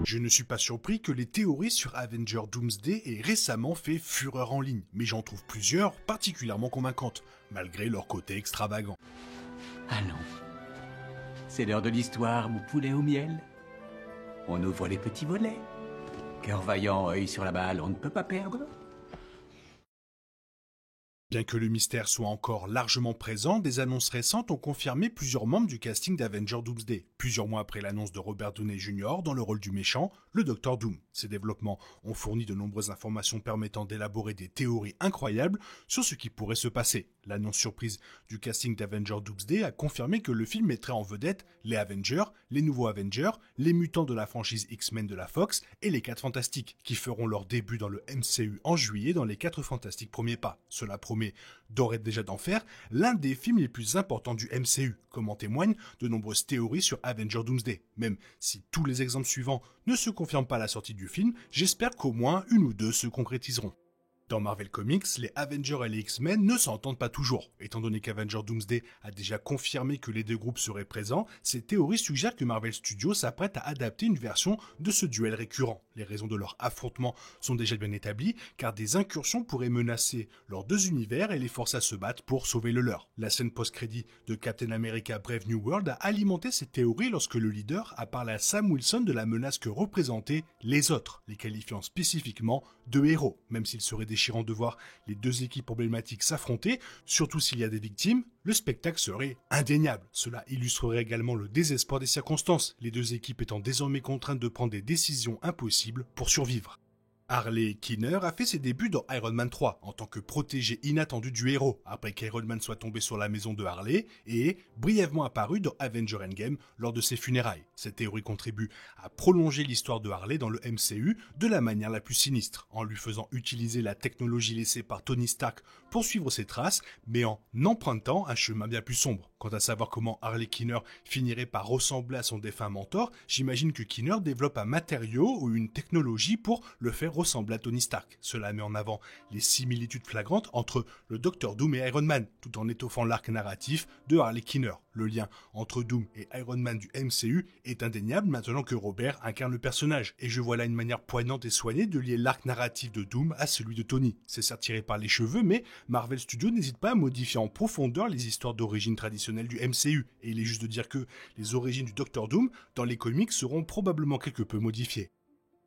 Je ne suis pas surpris que les théories sur Avenger Doomsday aient récemment fait fureur en ligne, mais j'en trouve plusieurs particulièrement convaincantes, malgré leur côté extravagant. Allons. C'est l'heure de l'histoire, mon poulet au miel. On ouvre les petits volets. Cœur vaillant, œil sur la balle, on ne peut pas perdre. Bien que le mystère soit encore largement présent, des annonces récentes ont confirmé plusieurs membres du casting d'Avenger Doomsday, plusieurs mois après l'annonce de Robert Downey Jr. dans le rôle du méchant, le Dr Doom. Ces développements ont fourni de nombreuses informations permettant d'élaborer des théories incroyables sur ce qui pourrait se passer. L'annonce surprise du casting d'Avenger Doomsday a confirmé que le film mettrait en vedette les Avengers, les nouveaux Avengers, les mutants de la franchise X-Men de la Fox et les 4 Fantastiques, qui feront leur début dans le MCU en juillet dans les 4 Fantastiques premiers pas. Cela promet d'ores déjà d'en faire l'un des films les plus importants du MCU, comme en témoignent de nombreuses théories sur Avenger Doomsday. Même si tous les exemples suivants ne se confirment pas à la sortie du film, j'espère qu'au moins une ou deux se concrétiseront. Dans Marvel Comics, les Avengers et les X-Men ne s'entendent pas toujours. Étant donné qu'Avenger Doomsday a déjà confirmé que les deux groupes seraient présents, ces théories suggèrent que Marvel Studios s'apprête à adapter une version de ce duel récurrent. Les raisons de leur affrontement sont déjà bien établies, car des incursions pourraient menacer leurs deux univers et les forcer à se battre pour sauver le leur. La scène post-crédit de Captain America Brave New World a alimenté ces théories lorsque le leader a parlé à Sam Wilson de la menace que représentaient les autres, les qualifiant spécifiquement de héros, même s'il serait déchirant de voir les deux équipes problématiques s'affronter, surtout s'il y a des victimes, le spectacle serait indéniable. Cela illustrerait également le désespoir des circonstances, les deux équipes étant désormais contraintes de prendre des décisions impossibles pour survivre. Harley Keener a fait ses débuts dans Iron Man 3 en tant que protégé inattendu du héros, après qu'Iron Man soit tombé sur la maison de Harley et est brièvement apparu dans Avenger Endgame lors de ses funérailles. Cette théorie contribue à prolonger l'histoire de Harley dans le MCU de la manière la plus sinistre, en lui faisant utiliser la technologie laissée par Tony Stark pour suivre ses traces, mais en empruntant un chemin bien plus sombre. Quant à savoir comment Harley Keener finirait par ressembler à son défunt mentor, j'imagine que Keener développe un matériau ou une technologie pour le faire ressembler à Tony Stark. Cela met en avant les similitudes flagrantes entre le Dr Doom et Iron Man, tout en étoffant l'arc narratif de Harley Keener. Le lien entre Doom et Iron Man du MCU est indéniable maintenant que Robert incarne le personnage, et je vois là une manière poignante et soignée de lier l'arc narratif de Doom à celui de Tony. C'est certes tiré par les cheveux, mais Marvel Studios n'hésite pas à modifier en profondeur les histoires d'origine traditionnelles du MCU, et il est juste de dire que les origines du Dr Doom dans les comics seront probablement quelque peu modifiées.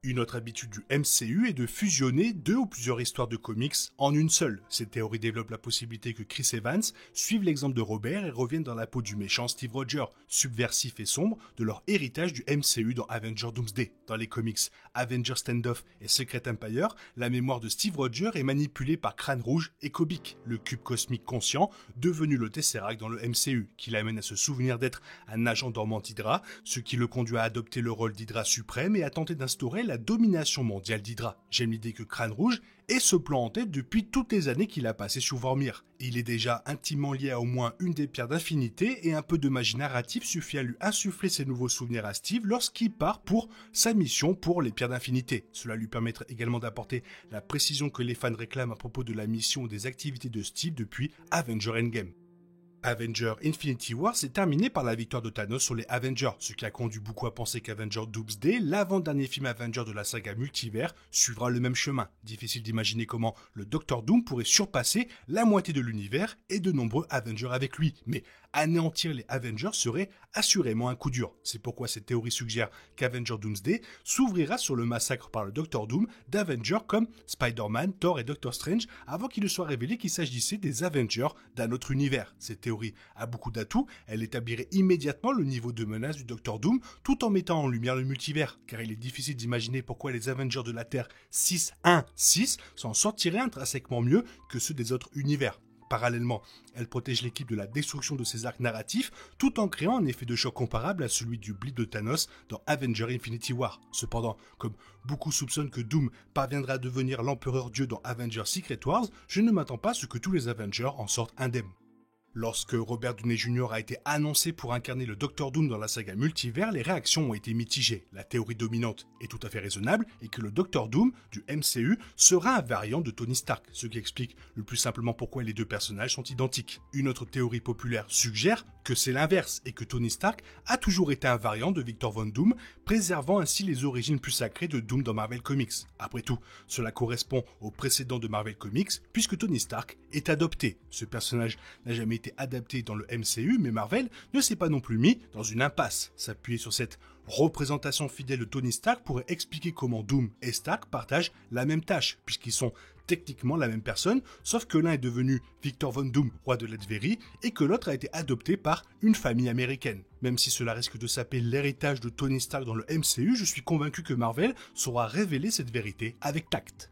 Une autre habitude du MCU est de fusionner deux ou plusieurs histoires de comics en une seule. Cette théorie développe la possibilité que Chris Evans suive l'exemple de Robert et revienne dans la peau du méchant Steve Rogers, subversif et sombre de leur héritage du MCU dans Avenger Doomsday. Dans les comics Avenger Standoff et Secret Empire, la mémoire de Steve Rogers est manipulée par Crâne Rouge et Kobik, le cube cosmique conscient devenu le Tesseract dans le MCU, qui l'amène à se souvenir d'être un agent dormant d'Hydra, ce qui le conduit à adopter le rôle d'Hydra suprême et à tenter d'instaurer la domination mondiale d'Hydra. J'aime l'idée que Crâne Rouge ait ce plan en tête depuis toutes les années qu'il a passé sur Vormir. Il est déjà intimement lié à au moins une des pierres d'infinité et un peu de magie narrative suffit à lui insuffler ses nouveaux souvenirs à Steve lorsqu'il part pour sa mission pour les pierres d'infinité. Cela lui permettrait également d'apporter la précision que les fans réclament à propos de la mission ou des activités de Steve depuis Avenger Endgame. Avenger Infinity War s'est terminé par la victoire de Thanos sur les Avengers, ce qui a conduit beaucoup à penser qu'Avenger Doomsday, l'avant-dernier film Avenger de la saga multivers, suivra le même chemin. Difficile d'imaginer comment le Dr Doom pourrait surpasser la moitié de l'univers et de nombreux Avengers avec lui, mais anéantir les Avengers serait assurément un coup dur. C'est pourquoi cette théorie suggère qu'Avenger Doomsday s'ouvrira sur le massacre par le Dr Doom d'Avengers comme Spider-Man, Thor et Doctor Strange avant qu'il ne soit révélé qu'il s'agissait des Avengers d'un autre univers. Cette théorie a beaucoup d'atouts, elle établirait immédiatement le niveau de menace du Dr Doom tout en mettant en lumière le multivers, car il est difficile d'imaginer pourquoi les Avengers de la Terre 616 s'en sortiraient intrinsèquement mieux que ceux des autres univers. Parallèlement, elle protège l'équipe de la destruction de ses arcs narratifs tout en créant un effet de choc comparable à celui du blip de Thanos dans Avenger Infinity War. Cependant, comme beaucoup soupçonnent que Doom parviendra à devenir l'empereur Dieu dans Avenger Secret Wars, je ne m'attends pas à ce que tous les Avengers en sortent indemnes. Lorsque Robert Downey Jr. a été annoncé pour incarner le Docteur Doom dans la saga Multivers, les réactions ont été mitigées. La théorie dominante est tout à fait raisonnable et que le Docteur Doom du MCU sera un variant de Tony Stark, ce qui explique le plus simplement pourquoi les deux personnages sont identiques. Une autre théorie populaire suggère que c'est l'inverse et que Tony Stark a toujours été un variant de Victor Von Doom, préservant ainsi les origines plus sacrées de Doom dans Marvel Comics. Après tout, cela correspond au précédent de Marvel Comics puisque Tony Stark est adopté. Ce personnage n'a jamais été adapté dans le MCU, mais Marvel ne s'est pas non plus mis dans une impasse. S'appuyer sur cette représentation fidèle de Tony Stark pourrait expliquer comment Doom et Stark partagent la même tâche, puisqu'ils sont techniquement la même personne, sauf que l'un est devenu Victor Von Doom, roi de Latverie, et que l'autre a été adopté par une famille américaine. Même si cela risque de saper l'héritage de Tony Stark dans le MCU, je suis convaincu que Marvel saura révéler cette vérité avec tact.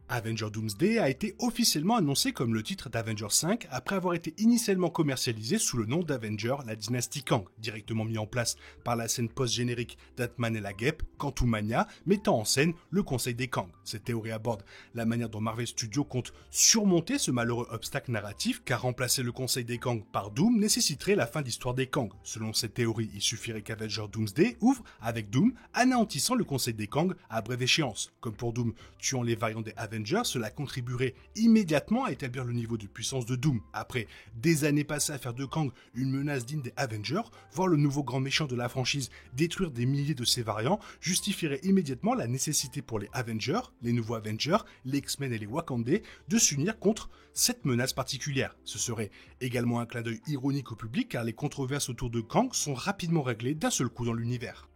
Avengers Doomsday a été officiellement annoncé comme le titre d'Avengers 5 après avoir été initialement commercialisé sous le nom d'Avengers la dynastie Kang, directement mis en place par la scène post-générique d'Ant-Man et la Guêpe, Quantumania, mettant en scène le Conseil des Kang. Cette théorie aborde la manière dont Marvel Studios compte surmonter ce malheureux obstacle narratif, car remplacer le Conseil des Kang par Doom nécessiterait la fin de l'histoire des Kang. Selon cette théorie, il suffirait qu'Avengers Doomsday ouvre avec Doom, anéantissant le Conseil des Kang à brève échéance. Comme pour Doom tuant les variants des Avengers, cela contribuerait immédiatement à établir le niveau de puissance de Doom. Après des années passées à faire de Kang une menace digne des Avengers, voir le nouveau grand méchant de la franchise détruire des milliers de ses variants justifierait immédiatement la nécessité pour les Avengers, les nouveaux Avengers, les X-Men et les Wakandais de s'unir contre cette menace particulière. Ce serait également un clin d'œil ironique au public car les controverses autour de Kang sont rapidement réglées d'un seul coup dans l'univers.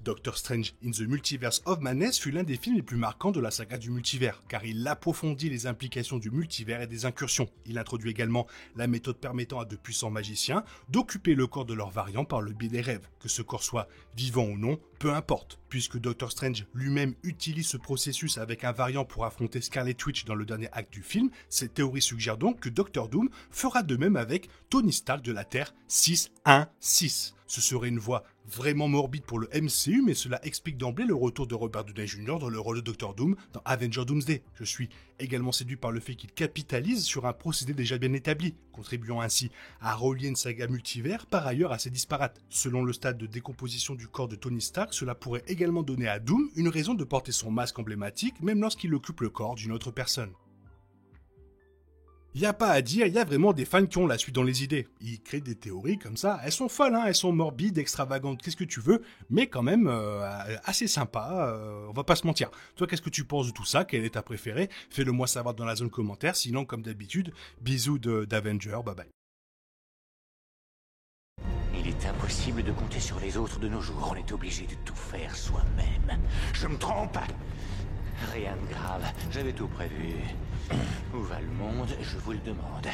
Doctor Strange in the Multiverse of Madness fut l'un des films les plus marquants de la saga du multivers, car il approfondit les implications du multivers et des incursions. Il introduit également la méthode permettant à de puissants magiciens d'occuper le corps de leur variant par le biais des rêves. Que ce corps soit vivant ou non, peu importe, puisque Doctor Strange lui-même utilise ce processus avec un variant pour affronter Scarlet Witch dans le dernier acte du film, cette théorie suggère donc que Doctor Doom fera de même avec Tony Stark de la Terre 616. Ce serait une voie vraiment morbide pour le MCU, mais cela explique d'emblée le retour de Robert Downey Jr. dans le rôle de Doctor Doom dans Avengers Doomsday. Je suis également séduit par le fait qu'il capitalise sur un procédé déjà bien établi, contribuant ainsi à relier une saga multivers par ailleurs assez disparate. Selon le stade de décomposition du corps de Tony Stark, cela pourrait également donner à Doom une raison de porter son masque emblématique, même lorsqu'il occupe le corps d'une autre personne. Y a pas à dire, il y a vraiment des fans qui ont la suite dans les idées. Ils créent des théories comme ça, elles sont folles, elles sont morbides, extravagantes, qu'est-ce que tu veux, mais quand même assez sympa, on va pas se mentir. Toi, qu'est-ce que tu penses de tout ça? Quelle est ta préférée? Fais-le moi savoir dans la zone commentaire, sinon comme d'habitude, bisous d'Avenger, bye bye. Il est impossible de compter sur les autres de nos jours, on est obligé de tout faire soi-même. Je me trompe? Rien de grave, j'avais tout prévu. Où va le monde, je vous le demande.